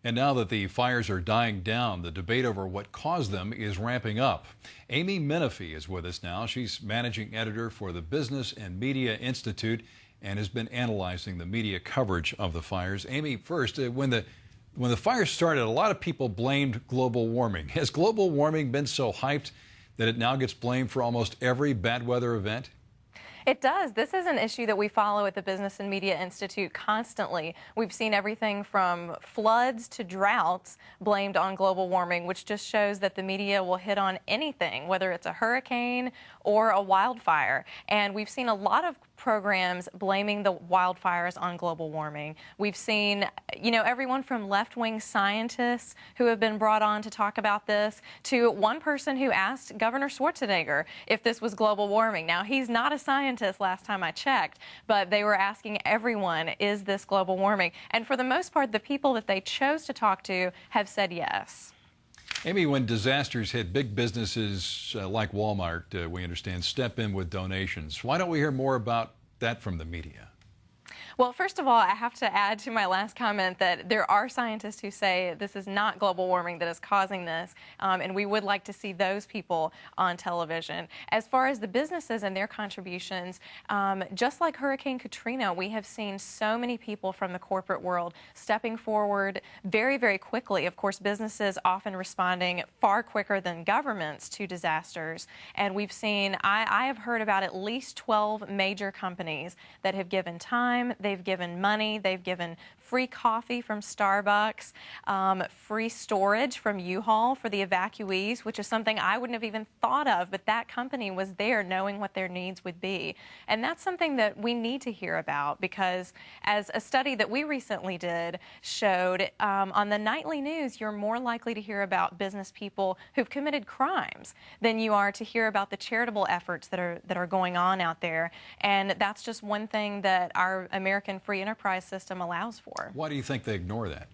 And now that the fires are dying down, the debate over what caused them is ramping up. Amy Menefee is with us now. She's managing editor for the Business and Media Institute and has been analyzing the media coverage of the fires. Amy, first, when the fires started, a lot of people blamed global warming. Has global warming been so hyped that it now gets blamed for almost every bad weather event? It does. This is an issue that we follow at the Business and Media Institute constantly. We've seen everything from floods to droughts blamed on global warming, which just shows that the media will hit on anything, whether it's a hurricane or a wildfire. And we've seen a lot of programs blaming the wildfires on global warming. We've seen, everyone from left-wing scientists who have been brought on to talk about this to one person who asked Governor Schwarzenegger if this was global warming. Now, he's not a scientist last time I checked, but they were asking everyone, is this global warming? And for the most part, the people that they chose to talk to have said yes. Amy, when disasters hit, big businesses like Walmart, we understand, step in with donations. Why don't we hear more about that from the media? Well, first of all, I have to add to my last comment that there are scientists who say this is not global warming that is causing this, and we would like to see those people on television. As far as the businesses and their contributions, just like Hurricane Katrina, we have seen so many people from the corporate world stepping forward very, very quickly. Of course, businesses often responding far quicker than governments to disasters, and we've seen, I have heard about at least 12 major companies that have given time. They've given money, they've given free coffee from Starbucks, free storage from U-Haul for the evacuees, which is something I wouldn't have even thought of, but that company was there knowing what their needs would be. And that's something that we need to hear about because as a study that we recently did showed, on the nightly news, you're more likely to hear about business people who've committed crimes than you are to hear about the charitable efforts that are going on out there. And that's just one thing that our American free enterprise system allows for. Why do you think they ignore that?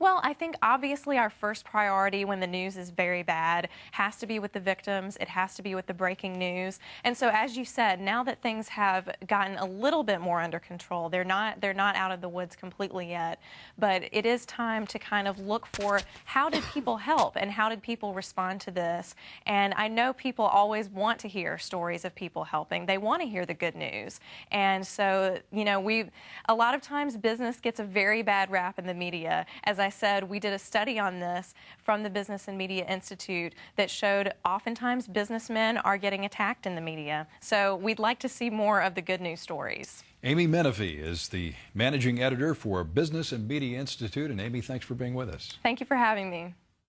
Well, I think obviously our first priority when the news is very bad has to be with the victims. It has to be with the breaking news. And so, as you said, now that things have gotten a little bit more under control, they're not out of the woods completely yet, but it is time to kind of look for how did people help and how did people respond to this. And I know people always want to hear stories of people helping. They want to hear the good news. And so, a lot of times business gets a very bad rap in the media. As I said, we did a study on this from the Business and Media Institute that showed oftentimes businessmen are getting attacked in the media. So we'd like to see more of the good news stories. Amy Menefee is the managing editor for Business and Media Institute. And Amy, thanks for being with us. Thank you for having me.